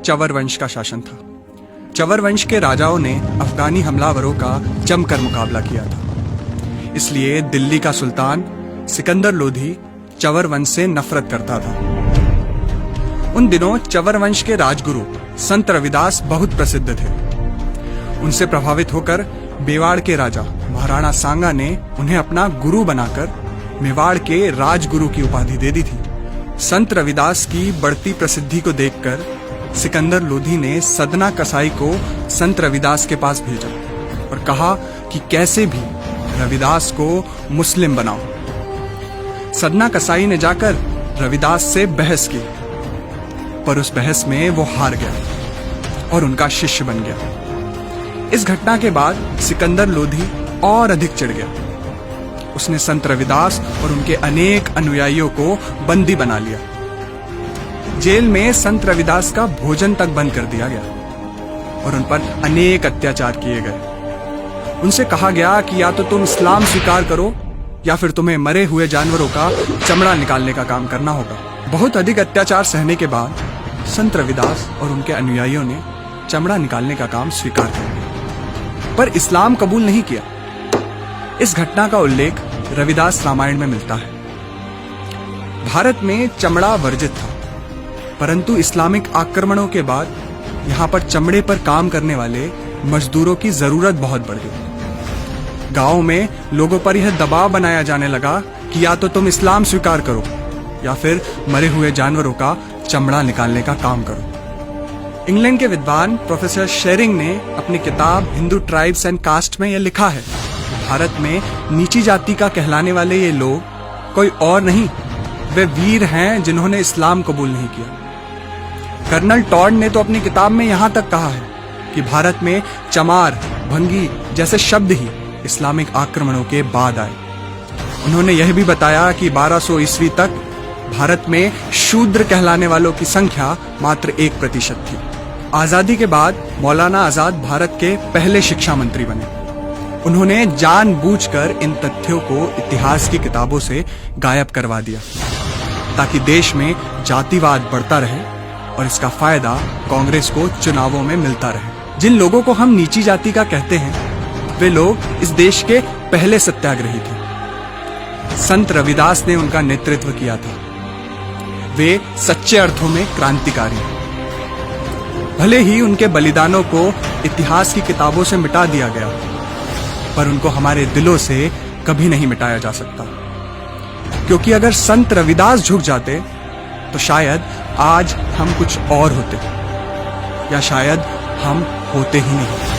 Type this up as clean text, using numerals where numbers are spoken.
चवर वंश का शासन था। चवर वंश के राजाओं ने अफगानी हमलावरों का जमकर मुकाबला किया था। इसलिए दिल्ली का सुल्तान सिकंदर लोधी चवर वंश से नफरत करता था। उन दिनों चवर वंश के राजगुरु संत रविदास बहुत प्रसिद्ध थे। उनसे प्रभावित होकर मेवाड़ के राजा महाराणा सांगा ने उन्हें अपना गुरु बनाकर मेवाड़ के राजगुरु की उपाधि दे दी थी। संत रविदास की बढ़ती प्रसिद्धि को देखकर सिकंदर लोधी ने सदना कसाई को संत रविदास के पास भेजा और कहा कि कैसे भी रविदास को मुस्लिम बनाओ। सदना कसाई ने जाकर रविदास से बहस की, पर उस बहस में वो हार गया और उनका शिष्य बन गया। इस घटना के बाद सिकंदर लोधी और अधिक चिढ़ गया। उसने संत रविदास और उनके अनेक अनुयायियों को बंदी बना लिया। जेल में संत रविदास का भोजन तक बंद कर दिया गया और उन पर अनेक अत्याचार किए गए। उनसे कहा गया कि या तो तुम इस्लाम स्वीकार करो या फिर तुम्हें मरे हुए जानवरों का चमड़ा निकालने का काम करना होगा। बहुत अधिक अत्याचार सहने के बाद संत रविदास और उनके अनुयायियों ने चमड़ा निकालने का काम स्वीकार कर लिया, पर इस्लाम कबूल नहीं किया। इस घटना का उल्लेख रविदास रामायण में मिलता है। भारत में चमड़ा वर्जित था, परंतु इस्लामिक आक्रमणों के बाद यहाँ पर चमड़े पर काम करने वाले मजदूरों की जरूरत बहुत बढ़ गई। गांवों में लोगों पर यह दबाव बनाया जाने लगा कि या तो तुम इस्लाम स्वीकार करो या फिर मरे हुए जानवरों का चमड़ा निकालने का काम करो। इंग्लैंड के विद्वान प्रोफेसर शेरिंग ने अपनी किताब हिंदू ट्राइब्स एंड कास्ट में यह लिखा है, भारत में नीची जाति का कहलाने वाले ये लोग कोई और नहीं, वे वीर हैं जिन्होंने इस्लाम कबूल नहीं किया। कर्नल टॉड ने तो अपनी किताब में यहां तक कहा है कि भारत में चमार, भंगी जैसे शब्द ही इस्लामिक आक्रमणों के बाद आए। उन्होंने यह भी बताया कि 1200 ईस्वी तक भारत में शूद्र कहलाने वालों की संख्या मात्र 1% थी। आजादी के बाद मौलाना आजाद भारत के पहले शिक्षा मंत्री बने। उन्होंने जानबूझकर इन तथ्यों को इतिहास की किताबों से गायब करवा दिया ताकि देश में जातिवाद बढ़ता रहे और इसका फायदा कांग्रेस को चुनावों में मिलता रहे। जिन लोगों को हम नीची जाति का कहते हैं, वे लोग इस देश के पहले सत्याग्रही थे। संत रविदास ने उनका नेतृत्व किया था। वे सच्चे अर्थों में क्रांतिकारी हैं। भले ही उनके बलिदानों को इतिहास की किताबों से मिटा दिया गया, पर उनको हमारे दिलों से कभी नहीं मिटाया जा सकता, क्योंकि अगर संत रविदास झुक जाते तो शायद आज हम कुछ और होते, या शायद हम होते ही नहीं।